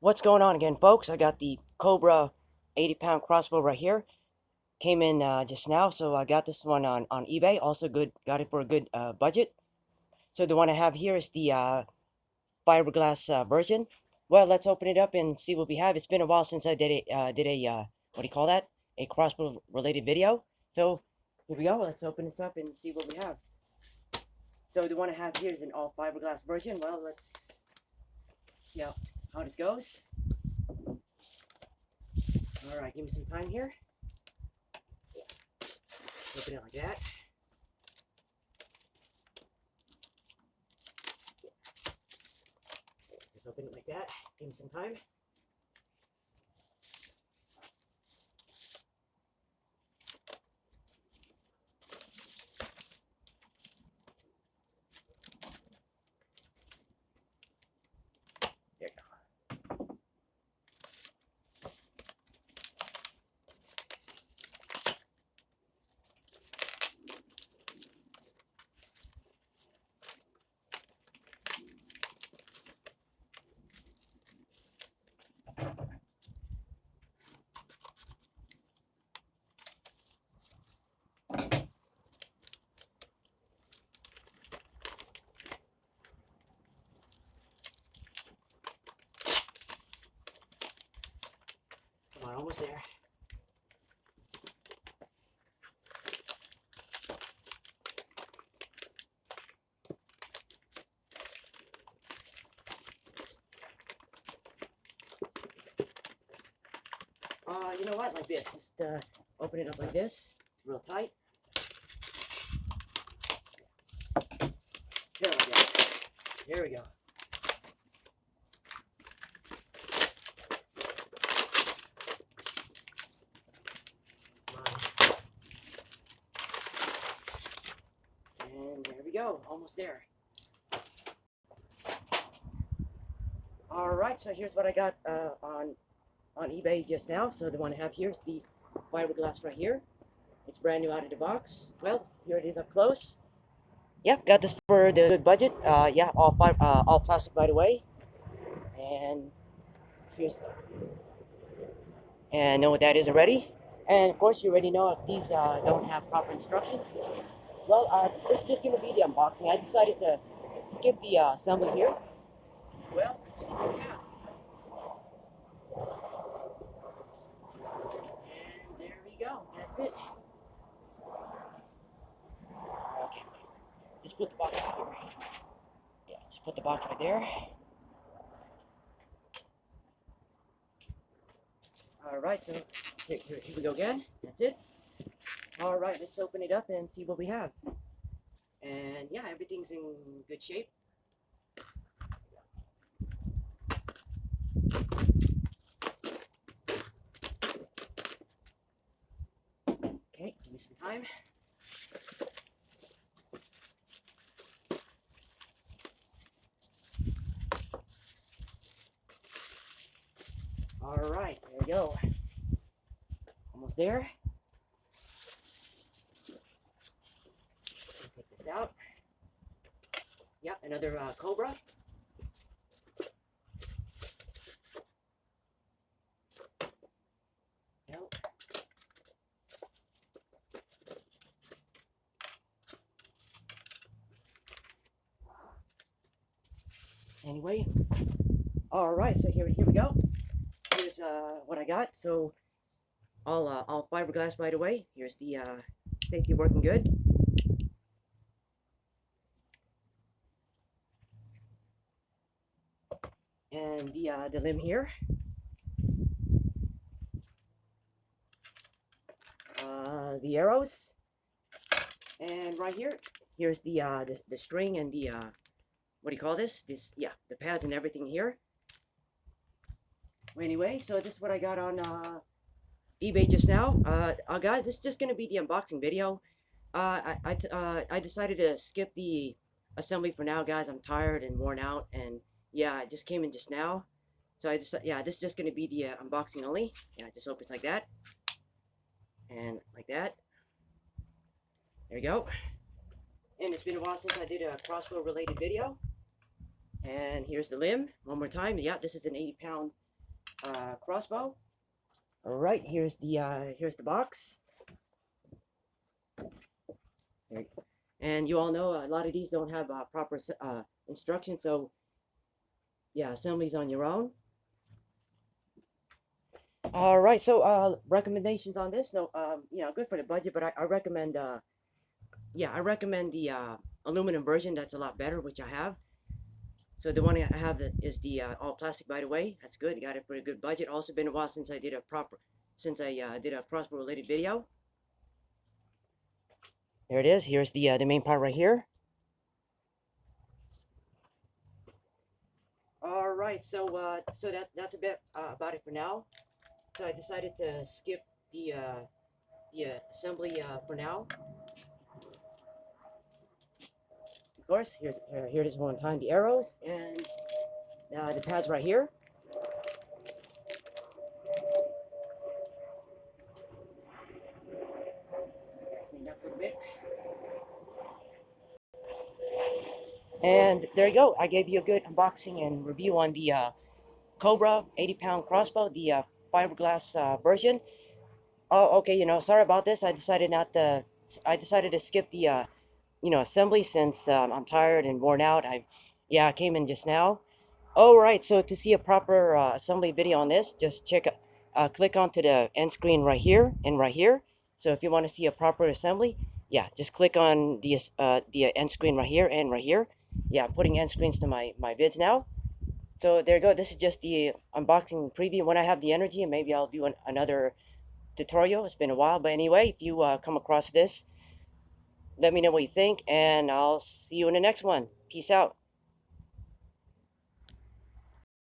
What's going on again, folks? I got the Cobra 80-pound crossbow right here. Came in just now, so I got this one on eBay. Also good, got it for a good budget. So the one I have here is the fiberglass version. Well, let's open it up and see what we have. It's been a while since I did a what do you call that? A crossbow related video. So here we go. Let's open this up and see what we have. So the one I have here is an all fiberglass version. Well, let's see how this goes. Alright, give me some time here. Open it like that. Just open it like that. Give me some time. There you go. Come on, almost there. You know what? Like this. Just open it up like this. It's real tight. There we go. There we go. And there we go. Almost there. Alright, so here's what I got on eBay just now. So the one I have here is the fiberglass right here. It's brand new out of the box. Well, here it is up close. Yep, got this for the good budget. Yeah, all plastic, by the way. And here's, and know what that is already. And of course, you already know if these don't have proper instructions. Well, this is just gonna be the unboxing. I decided to skip the assembly here. Well, let's see what we have. And there we go. That's it. Okay. Just put the box right here. Yeah, just put the box right there. Alright, so here we go again. That's it. Alright, let's open it up and see what we have. And yeah, everything's in good shape. Okay, give me some time. Alright, there we go. Almost there. Take this out. Yep, another Cobra. Yep. Anyway, alright, so here we go. Here's what I got. So all fiberglass, by the way. Here's the safety working good. And the limb here. The arrows. And right here, here's the string and the what do you call this? Yeah, the pads and everything here. Anyway, so this is what I got on eBay just now. Guys, this is just gonna be the unboxing video. I decided to skip the assembly for now, guys. I'm tired and worn out, and yeah, it just came in just now. So I just, yeah, this is just gonna be the unboxing only. Yeah, it just opens like that, and like that. There you go. And it's been a while since I did a crossbow related video. And here's the limb one more time. Yeah, this is an 80-pound crossbow. All right, here's the box. And you all know a lot of these don't have proper instructions, so yeah, assembly's on your own. All right, so recommendations on this. No, good for the budget, but I recommend I recommend the aluminum version. That's a lot better, which I have. So the one I have is the all plastic, by the way. That's good. You got it for a good budget. Also been a while since I did a crossbow related video. There it is. Here's the main part right here. All right, so that's a bit about it for now. So I decided to skip the assembly for now. Of course, here it is one time. The arrows and the pads right here. Clean up a little bit. And there you go. I gave you a good unboxing and review on the Cobra 80-pound crossbow, the fiberglass version. Oh, okay. Sorry about this. I decided not to. I decided to skip the assembly since I'm tired and worn out. I came in just now. All right. So to see a proper assembly video on this, just click onto the end screen right here and right here. So if you want to see a proper assembly, just click on the end screen right here and right here. Yeah, I'm putting end screens to my vids now. So there you go. This is just the unboxing preview. When I have the energy, and maybe I'll do another tutorial. It's been a while, but anyway, if you come across this, let me know what you think, and I'll see you in the next one. Peace out.